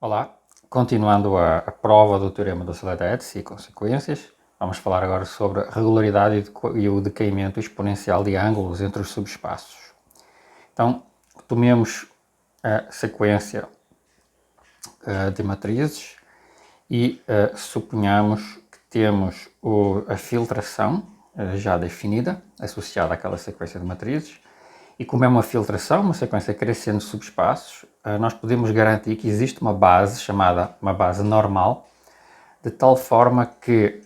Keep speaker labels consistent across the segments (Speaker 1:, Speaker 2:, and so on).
Speaker 1: Olá, continuando a prova do Teorema da Soledades e consequências, vamos falar agora sobre a regularidade e o decaimento exponencial de ângulos entre os subespaços. Então, tomemos a sequência de matrizes e suponhamos que temos a filtração já definida, associada àquela sequência de matrizes, e como é uma filtração, uma sequência crescente de subespaços, nós podemos garantir que existe uma base chamada uma base normal, de tal forma que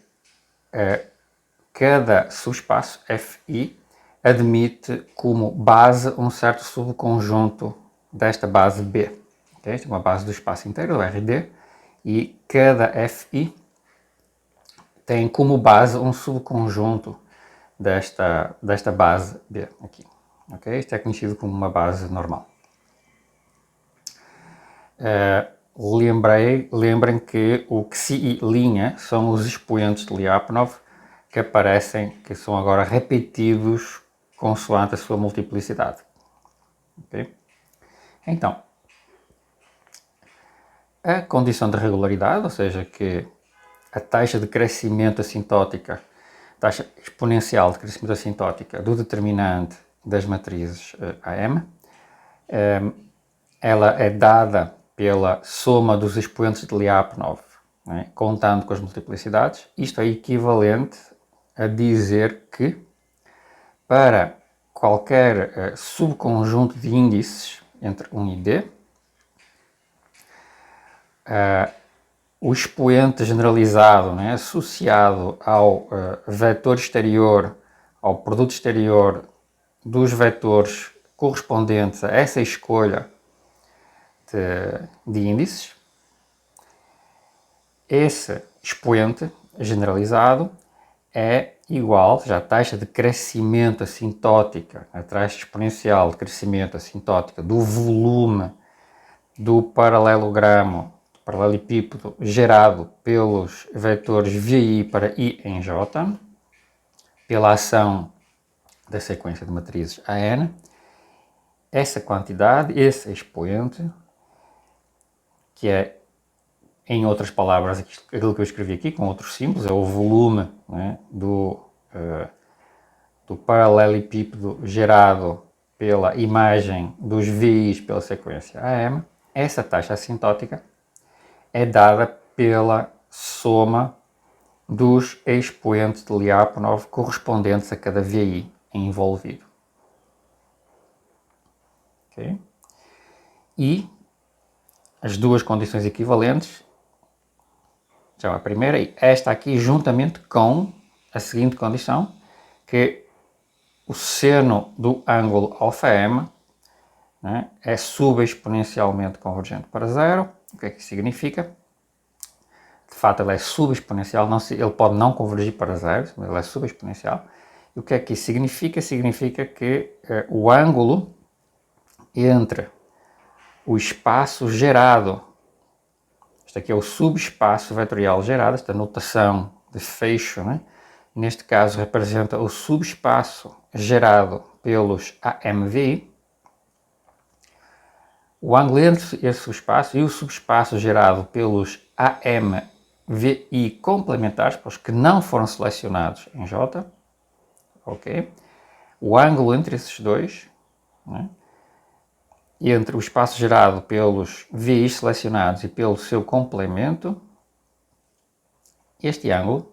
Speaker 1: cada subespaço Fi admite como base um certo subconjunto desta base B. Okay? Esta é uma base do espaço inteiro, do RD, e cada Fi tem como base um subconjunto desta base B aqui. Okay? Isto é conhecido como uma base normal. Lembrem que o Xi e linha são os expoentes de Lyapunov que aparecem, que são agora repetidos consoante a sua multiplicidade. Okay? Então, a condição de regularidade, ou seja, que a taxa de crescimento assintótica, taxa exponencial de crescimento assintótica do determinante das matrizes AM, ela é dada pela soma dos expoentes de Lyapunov, né, contando com as multiplicidades. Isto é equivalente a dizer que para qualquer subconjunto de índices entre 1 e D, o expoente generalizado, né, associado ao vetor exterior, ao produto exterior dos vetores correspondentes a essa escolha de índices, esse expoente generalizado é igual, ou seja, a taxa de crescimento assintótica, a taxa exponencial de crescimento assintótica do volume do paralelogramo, do paralelepípedo gerado pelos vetores VI para I em J, pela ação da sequência de matrizes AN. Essa quantidade, esse expoente, que é, em outras palavras, aquilo que eu escrevi aqui com outros símbolos, é o volume, né, do paralelepípedo gerado pela imagem dos VIs pela sequência AM. Essa taxa assintótica é dada pela soma dos expoentes de Lyapunov correspondentes a cada VI envolvido. Okay? E as duas condições equivalentes são a primeira e esta aqui, juntamente com a seguinte condição, que o seno do ângulo αm, né, é subexponencialmente convergente para zero. O que é que isso significa? De fato, ele é subexponencial, ele pode não convergir para zero, mas ele é subexponencial. E o que é que isso significa? Significa que o ângulo entre o espaço gerado, isto aqui é o subespaço vetorial gerado, esta notação de fecho, né? Neste caso representa o subespaço gerado pelos AMVI. O ângulo entre esse subespaço e o subespaço gerado pelos AMVI complementares, para os que não foram selecionados em J, ok? O ângulo entre esses dois, né? Entre o espaço gerado pelos VIs selecionados e pelo seu complemento, este ângulo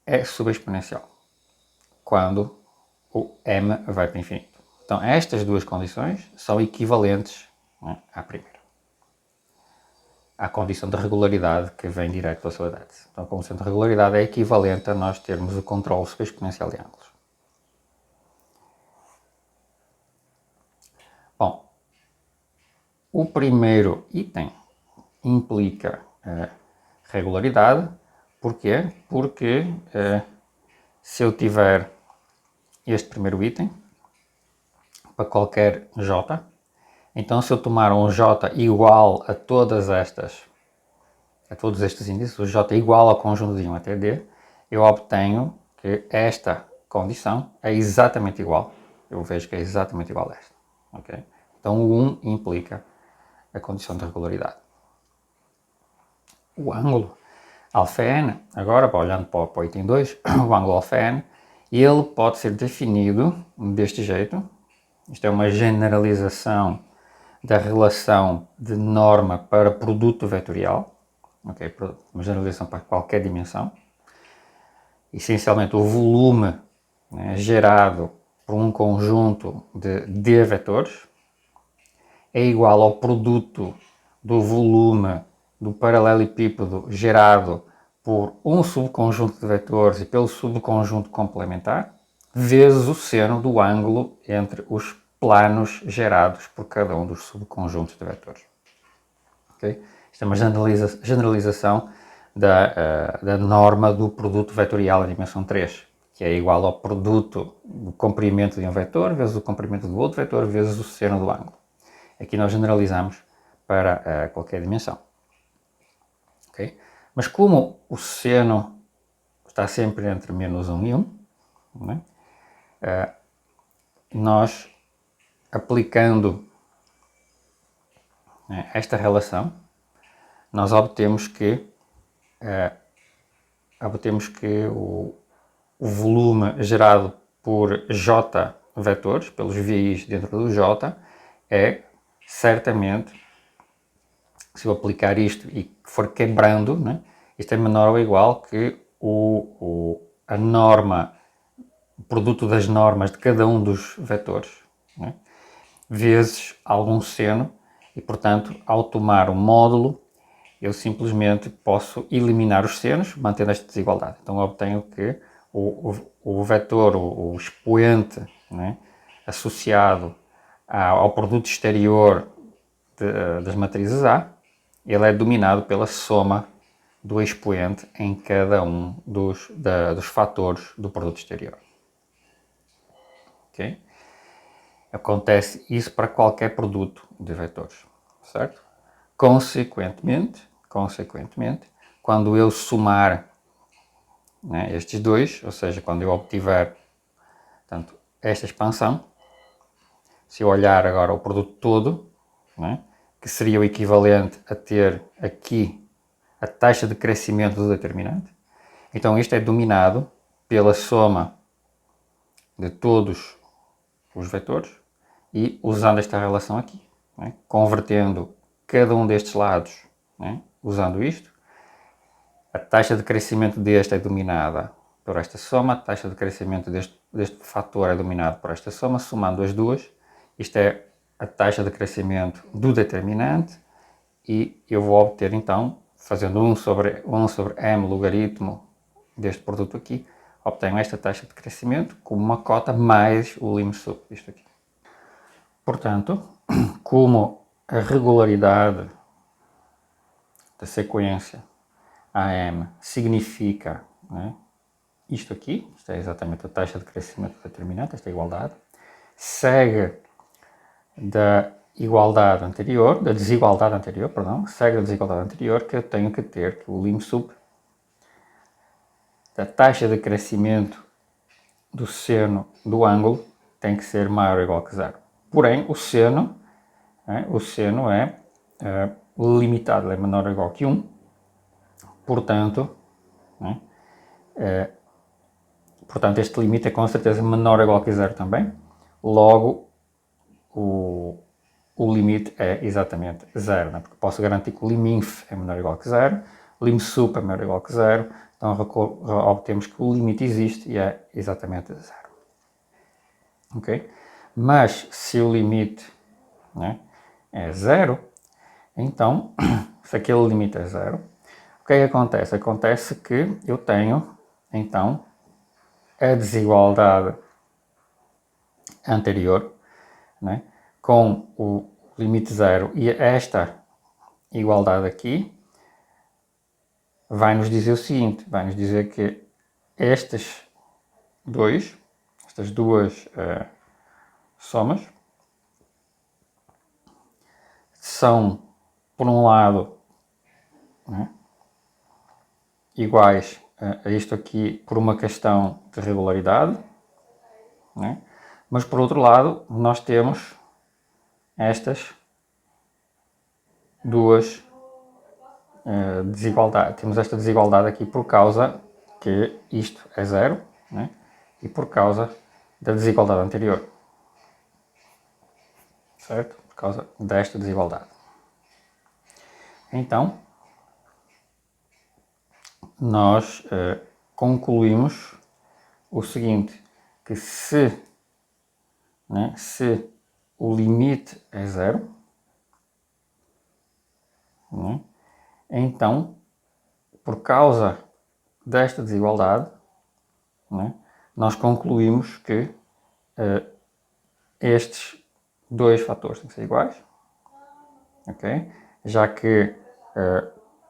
Speaker 1: é subexponencial, quando o m vai para o infinito. Então, estas duas condições são equivalentes, né, à primeira. À condição de regularidade que vem direto da Soledades. Então, a condição de regularidade é equivalente a nós termos o controle subexponencial de ângulos. Bom, o primeiro item implica regularidade. Porquê? Porque se eu tiver este primeiro item para qualquer J, então se eu tomar um J igual a todos estes índices, o J igual ao conjunto de 1 até D, eu obtenho que esta condição é exatamente igual. Eu vejo que é exatamente igual a esta. Okay? Então o 1 implica a condição de regularidade. O ângulo αn, agora olhando para o item 2, o ângulo αn, ele pode ser definido deste jeito. Isto é uma generalização da relação de norma para produto vetorial, okay? Uma generalização para qualquer dimensão. Essencialmente o volume, né, gerado por um conjunto de D vetores é igual ao produto do volume do paralelepípedo gerado por um subconjunto de vetores e pelo subconjunto complementar, vezes o seno do ângulo entre os planos gerados por cada um dos subconjuntos de vetores. Okay? Isto é uma generalização da norma do produto vetorial em dimensão 3, que é igual ao produto do comprimento de um vetor vezes o comprimento do outro vetor vezes o seno do ângulo. Aqui nós generalizamos para qualquer dimensão. Okay? Mas como o seno está sempre entre menos 1 e 1, né? Nós, aplicando, né, esta relação, nós obtemos que o volume gerado por J vetores, pelos VIs dentro do J, é certamente, se eu aplicar isto e for quebrando, né, isto é menor ou igual que a norma, o produto das normas de cada um dos vetores, né, vezes algum seno, e portanto, ao tomar um módulo, eu simplesmente posso eliminar os senos, mantendo esta desigualdade. Então eu obtenho que o vetor, o expoente, né, associado ao produto exterior das matrizes A, ele é dominado pela soma do expoente em cada um dos fatores do produto exterior. Okay? Acontece isso para qualquer produto de vetores, certo? Consequentemente, quando eu somar, né, estes dois, ou seja, quando eu obtiver, portanto, esta expansão, se eu olhar agora o produto todo, né, que seria o equivalente a ter aqui a taxa de crescimento do determinante, então isto é dominado pela soma de todos os vetores e usando esta relação aqui, né, convertendo cada um destes lados, né, usando isto, a taxa de crescimento deste é dominada por esta soma, a taxa de crescimento deste fator é dominado por esta soma, somando as duas, isto é a taxa de crescimento do determinante e eu vou obter então, fazendo 1 sobre m logaritmo deste produto aqui, obtenho esta taxa de crescimento como uma cota mais o lim sub, isto aqui. Portanto, como a regularidade da sequência AM significa, né, isto aqui, isto é exatamente a taxa de crescimento determinante, esta igualdade, segue da desigualdade anterior, segue da desigualdade anterior que eu tenho que ter que o lim sub da taxa de crescimento do seno do ângulo tem que ser maior ou igual que zero. Porém, o seno é limitado, é menor ou igual que 1, portanto, né, portanto, este limite é com certeza menor ou igual que zero também, logo o limite é exatamente zero, né? Porque posso garantir que o lim_inf é menor ou igual que zero, o lim_sup é menor ou igual que zero, então obtemos que o limite existe e é exatamente zero. Okay? Mas se o limite, né, é zero, então, se aquele limite é zero, o que é que acontece? Acontece que eu tenho, então, a desigualdade anterior, né, com o limite zero e esta igualdade aqui, vai nos dizer o seguinte, vai nos dizer que estas duas somas são, por um lado, né, iguais a isto aqui por uma questão de regularidade, né, mas por outro lado nós temos estas duas desigualdades. Temos esta desigualdade aqui por causa que isto é zero, né? E por causa da desigualdade anterior. Certo? Por causa desta desigualdade. Então, nós concluímos o seguinte, que se o limite é zero, né, então, por causa desta desigualdade, né, nós concluímos que estes dois fatores têm que ser iguais, okay? Já que,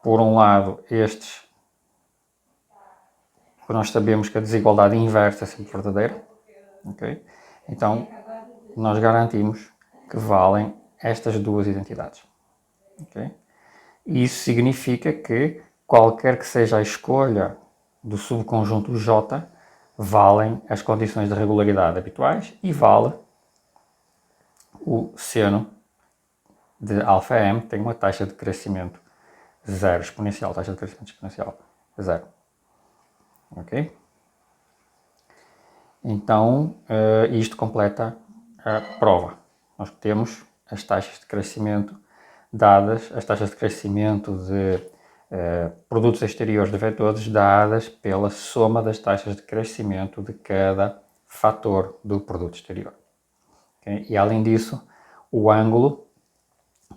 Speaker 1: por um lado, nós sabemos que a desigualdade inversa é sempre verdadeira, okay? Então, nós garantimos que valem estas duas identidades. Okay? E isso significa que qualquer que seja a escolha do subconjunto J, valem as condições de regularidade habituais e vale o seno de αm, tem uma taxa de crescimento zero, exponencial, taxa de crescimento exponencial zero. Ok? Então, isto completa a prova. Nós temos as taxas de crescimento dadas, as taxas de crescimento de produtos exteriores de vetores dadas pela soma das taxas de crescimento de cada fator do produto exterior. Okay? E além disso, o ângulo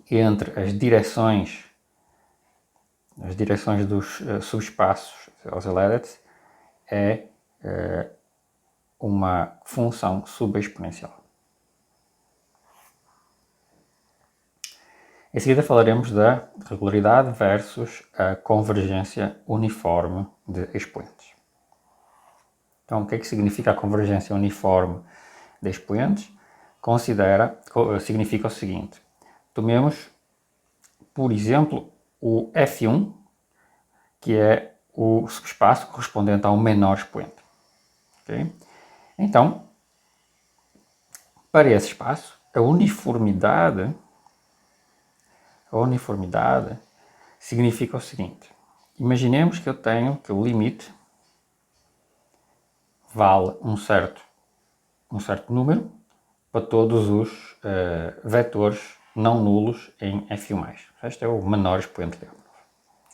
Speaker 1: entre as direções dos subespaços, os LEDs, é uma função subexponencial. Em seguida falaremos da regularidade versus a convergência uniforme de expoentes. Então, o que é que significa a convergência uniforme de expoentes? Significa o seguinte: tomemos, por exemplo, o F1, que é o subespaço correspondente ao menor expoente. Okay? Então, para esse espaço, a uniformidade significa o seguinte: imaginemos que que o limite vale um certo número para todos os vetores não nulos em F1+. Este é o menor expoente dele.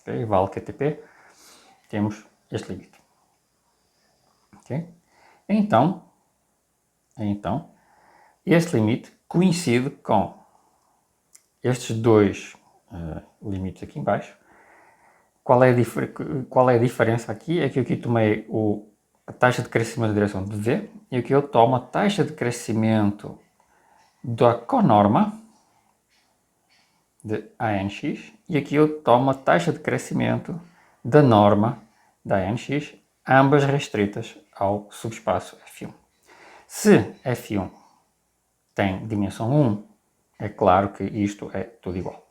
Speaker 1: Okay? Vale QTP, temos este limite. Okay? Então, este limite coincide com estes dois limites aqui em baixo. Qual é a diferença aqui? É que eu aqui tomei a taxa de crescimento da direção de V e aqui eu tomo a taxa de crescimento da conorma de ANX e aqui eu tomo a taxa de crescimento da norma da ANX, ambas restritas ao subespaço F1. Se F1 tem dimensão 1, é claro que isto é tudo igual.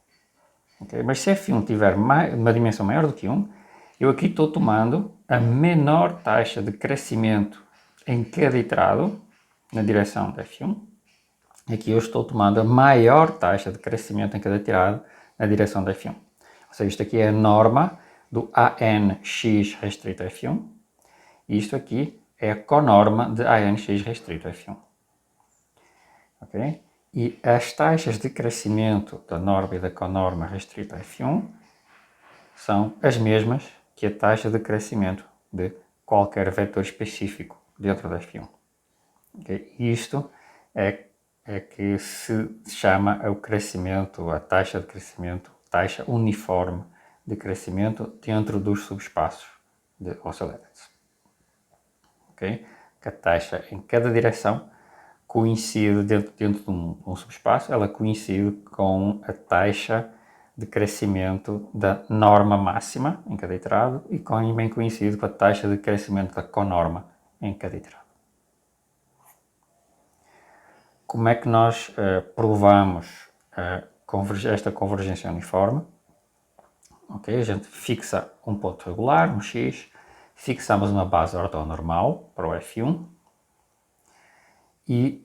Speaker 1: Okay? Mas se F1 tiver uma dimensão maior do que 1, eu aqui estou tomando a menor taxa de crescimento em cada iterado na direção da F1. Aqui eu estou tomando a maior taxa de crescimento em cada iterado na direção da F1. Ou seja, isto aqui é a norma do ANX restrito a F1. E isto aqui é a conorma de ANX restrito a F1. Ok? E as taxas de crescimento da norma e da conorma restrita a F1 são as mesmas que a taxa de crescimento de qualquer vetor específico dentro da F1. Okay? Isto é que se chama o crescimento, a taxa de crescimento, taxa uniforme de crescimento dentro dos subespaços de oscillations. Okay? Que a taxa em cada direção coincide dentro de um subespaço, ela coincide com a taxa de crescimento da norma máxima em cada iterado e também coincide com a taxa de crescimento da conorma em cada iterado. Como é que nós provamos esta convergência uniforme? Okay, a gente fixa um ponto regular, um X, fixamos uma base ortonormal para o F1 e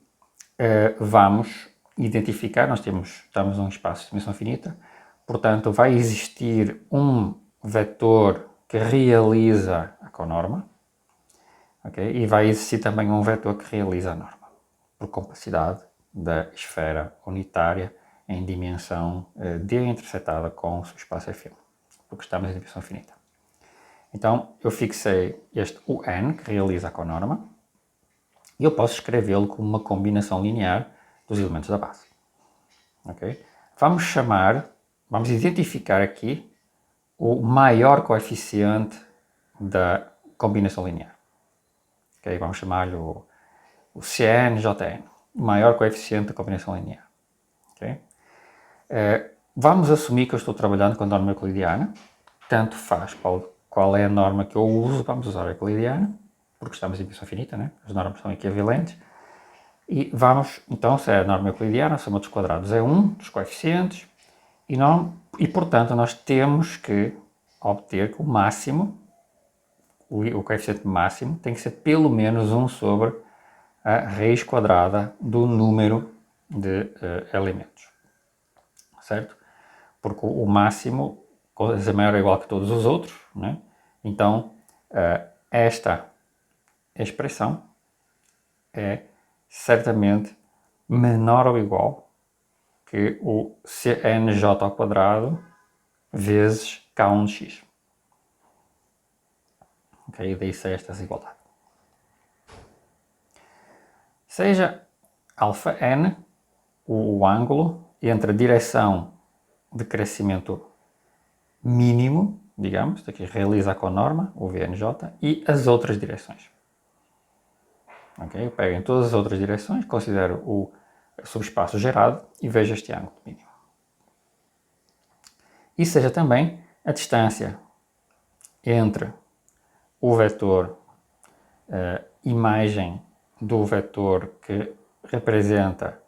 Speaker 1: vamos identificar, estamos num espaço de dimensão finita, portanto vai existir um vetor que realiza a conorma, okay? E vai existir também um vetor que realiza a norma, por compacidade da esfera unitária em dimensão D intersetada com o subespaço F1, porque estamos em dimensão finita. Então, eu fixei este UN, que realiza a conorma, e eu posso escrevê-lo como uma combinação linear dos elementos da base. Okay? Vamos identificar aqui o maior coeficiente da combinação linear. Okay? Vamos chamar-lhe o CNJN, o maior coeficiente da combinação linear. Okay? Vamos assumir que eu estou trabalhando com a norma euclidiana, tanto faz qual é a norma que eu uso, vamos usar a euclidiana, porque estamos em dimensão finita, né? As normas são equivalentes. E vamos, então, se é a norma euclidiana, a soma dos quadrados é 1 dos coeficientes, e portanto nós temos que obter que o máximo, o coeficiente máximo, tem que ser pelo menos 1 sobre a raiz quadrada do número de elementos, certo? Porque o máximo é maior ou igual que todos os outros, né? Então esta expressão é certamente menor ou igual que o CNJ ao quadrado vezes K1 de x. Ok, daí sai esta desigualdade. Seja αn o ângulo entre a direção de crescimento mínimo, digamos, daqui realiza a conorma, o VNJ, e as outras direções. Okay? Eu pego em todas as outras direções, considero o subespaço gerado e vejo este ângulo mínimo. E seja também a distância entre o vetor imagem do vetor que representa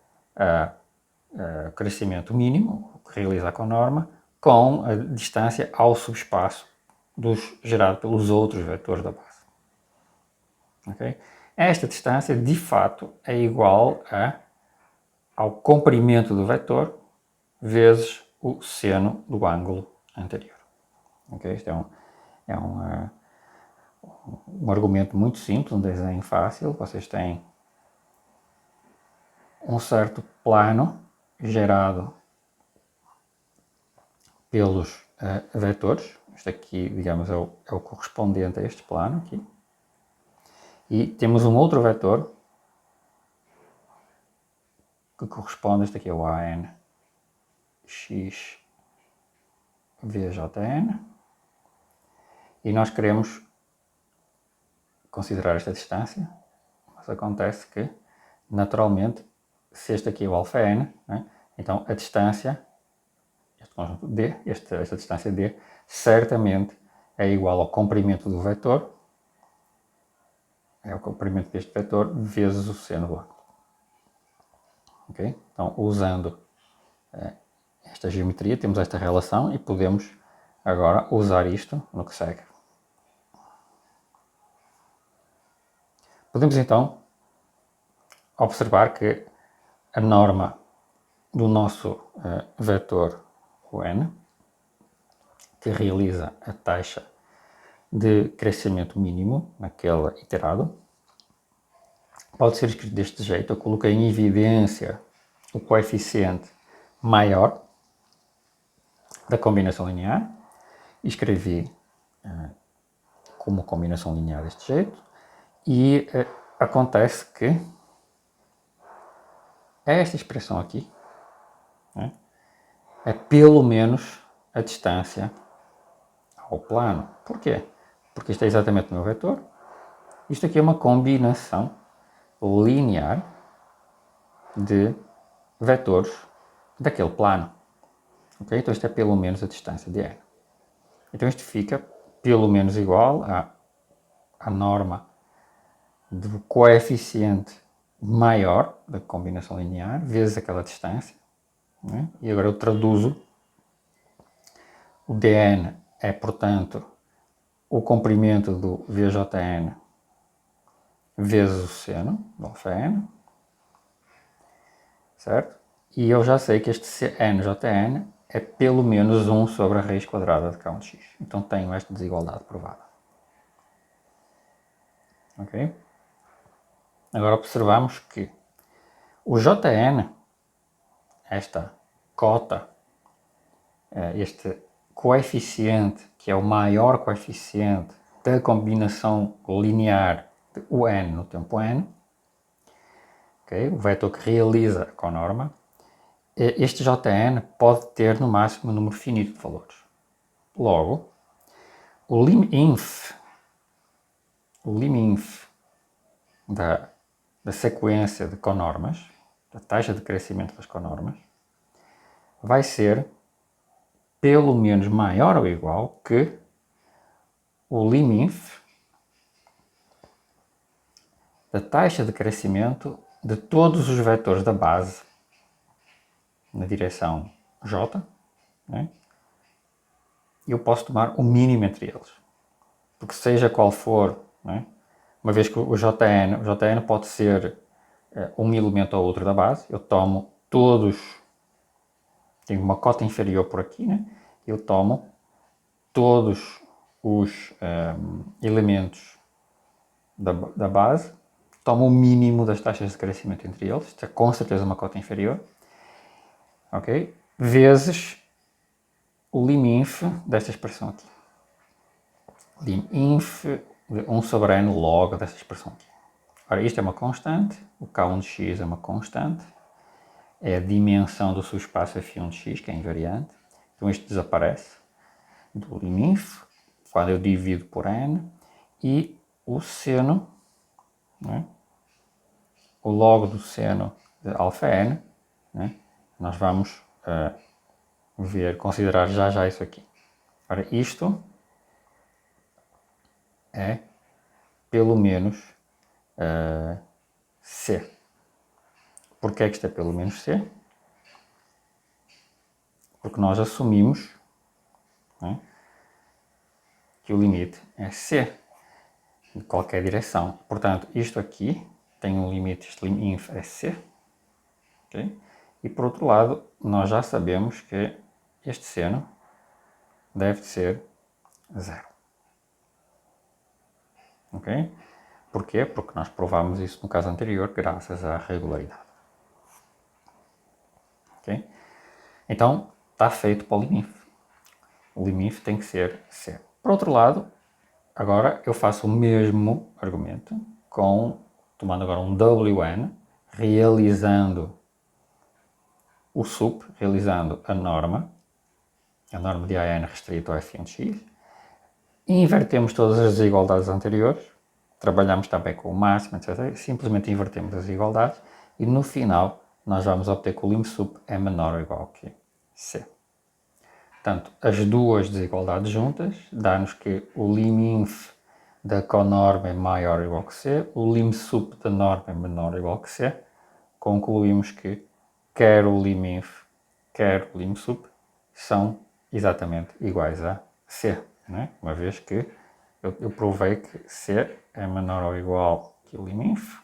Speaker 1: o crescimento mínimo, que realiza a conorma, com a distância ao subespaço gerado pelos outros vetores da base. Okay? Esta distância, de fato, é igual ao comprimento do vetor vezes o seno do ângulo anterior. Okay? Este é um argumento muito simples, um desenho fácil. Vocês têm um certo plano gerado pelos vetores. Este aqui, digamos, é o correspondente a este plano aqui. E temos um outro vetor que corresponde, este aqui é o AN x VJN. E nós queremos considerar esta distância, mas acontece que, naturalmente, se este aqui é o αn, né, então a distância, este conjunto D, esta distância D, certamente é igual ao comprimento do vetor, é o comprimento deste vetor vezes o seno do ângulo. Okay? Então, usando esta geometria, temos esta relação e podemos agora usar isto no que segue. Podemos então observar que a norma do nosso vetor, o n, que realiza a taxa de crescimento mínimo naquele iterado, pode ser escrito deste jeito. Eu coloquei em evidência o coeficiente maior da combinação linear e escrevi como combinação linear deste jeito, e acontece que esta expressão aqui, né, é pelo menos a distância ao plano. Por quê? Porque isto é exatamente o meu vetor. Isto aqui é uma combinação linear de vetores daquele plano. Okay? Então isto é pelo menos a distância de n. Então isto fica pelo menos igual à norma do coeficiente maior da combinação linear vezes aquela distância. Né? E agora eu traduzo. O dn é, portanto, o comprimento do VJN vezes o seno do αn, certo? E eu já sei que este CNJN é pelo menos 1 sobre a raiz quadrada de K1 de x. Então tenho esta desigualdade provada. Ok? Agora observamos que o Jn, esta cota, este coeficiente, que é o maior coeficiente da combinação linear de UN no tempo n, okay? O vetor que realiza a conorma, este Jn pode ter no máximo um número finito de valores. Logo, o lim_inf da sequência de conormas, da taxa de crescimento das conormas, vai ser pelo menos maior ou igual que o lim_inf da taxa de crescimento de todos os vetores da base na direção j, né? E eu posso tomar o mínimo entre eles. Porque seja qual for, né? Uma vez que o Jn pode ser um elemento ou outro da base, eu tomo todos, tenho uma cota inferior por aqui, né? Eu tomo todos os elementos da base, tomo o mínimo das taxas de crescimento entre eles, isto é com certeza uma cota inferior, ok? Vezes o lim_inf desta expressão aqui. Lim_inf de 1 sobre n log desta expressão aqui. Ora, isto é uma constante, o K1 de x é uma constante, é a dimensão do subespaço F1 de x, que é invariante, então isto desaparece do lim_inf, quando eu divido por n, e o seno, né? O log do seno de alfa n, né? Nós vamos considerar já isso aqui. Ora, isto é pelo menos C. Porquê é que isto é pelo menos C? Porque nós assumimos, né, que o limite é C em qualquer direção. Portanto, isto aqui tem um limite, este lim_inf é C. Okay? E por outro lado, nós já sabemos que este seno deve ser 0. Ok? Porquê? Porque nós provámos isso no caso anterior, graças à regularidade. Okay? Então, está feito para o lim_inf. O lim_inf tem que ser C. Por outro lado, agora eu faço o mesmo argumento, tomando agora um wn, realizando o sup, realizando a norma de AN restrito ao F1 de x, invertemos todas as desigualdades anteriores, trabalhamos também com o máximo, etc. Simplesmente invertemos as desigualdades e no final nós vamos obter que o lim_sup é menor ou igual que C. Portanto, as duas desigualdades juntas dá-nos que o lim_inf da conorma é maior ou igual que C, o lim_sup da norma é menor ou igual que C. Concluímos que quer o lim_inf, quer o lim_sup são exatamente iguais a C, né? Uma vez que eu provei que C é menor ou igual que o lim_inf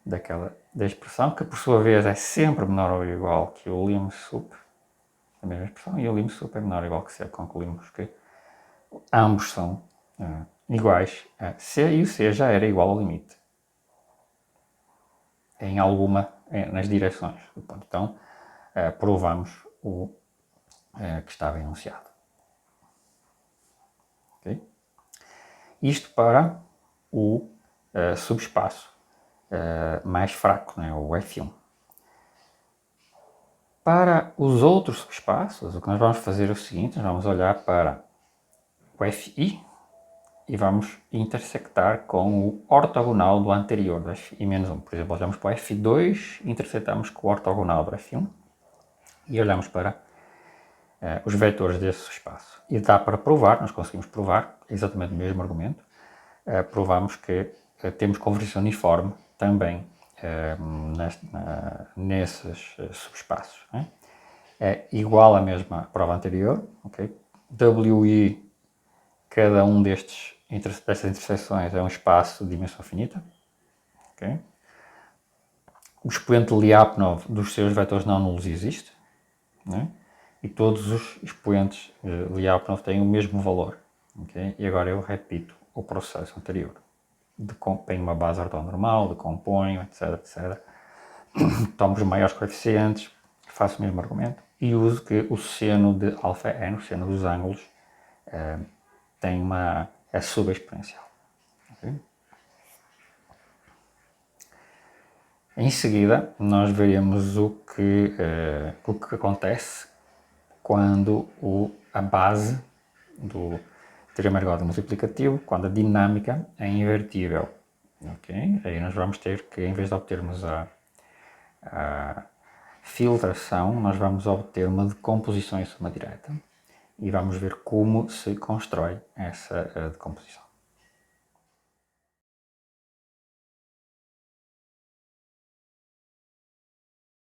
Speaker 1: da expressão, que por sua vez é sempre menor ou igual que o lim_sup da mesma expressão, e o lim_sup é menor ou igual que C. Concluímos que ambos são iguais a C e o C já era igual ao limite nas direções do ponto. Então, provamos o que estava enunciado. Okay? Isto para o subespaço mais fraco, né, o F1. Para os outros subespaços, o que nós vamos fazer é o seguinte: nós vamos olhar para o Fi e vamos intersectar com o ortogonal do anterior, do Fi-1. Por exemplo, olhamos para o F2, intersectamos com o ortogonal do F1 e olhamos para os vetores desse espaço. E dá para provar, nós conseguimos provar, exatamente o mesmo argumento, provamos que temos convergência uniforme também nesses subespaços. Né? É igual à mesma prova anterior, okay? Wi, cada um destas interseções é um espaço de dimensão finita. Okay? o expoente Lyapunov dos seus vetores não nulos existe, né? E todos os expoentes Lyapunov têm o mesmo valor. Okay? E agora eu repito o processo anterior. Tenho uma base ortonormal, decomponho, etc, etc. Tomo os maiores coeficientes, faço o mesmo argumento e uso que o seno de alfa n, o seno dos ângulos, é subexponencial. Okay? Em seguida, nós veremos o que acontece quando a base do teorema ergódico multiplicativo, quando a dinâmica é invertível. Okay? Aí nós vamos ter que, em vez de obtermos a filtração, nós vamos obter uma decomposição em soma direta e vamos ver como se constrói essa decomposição.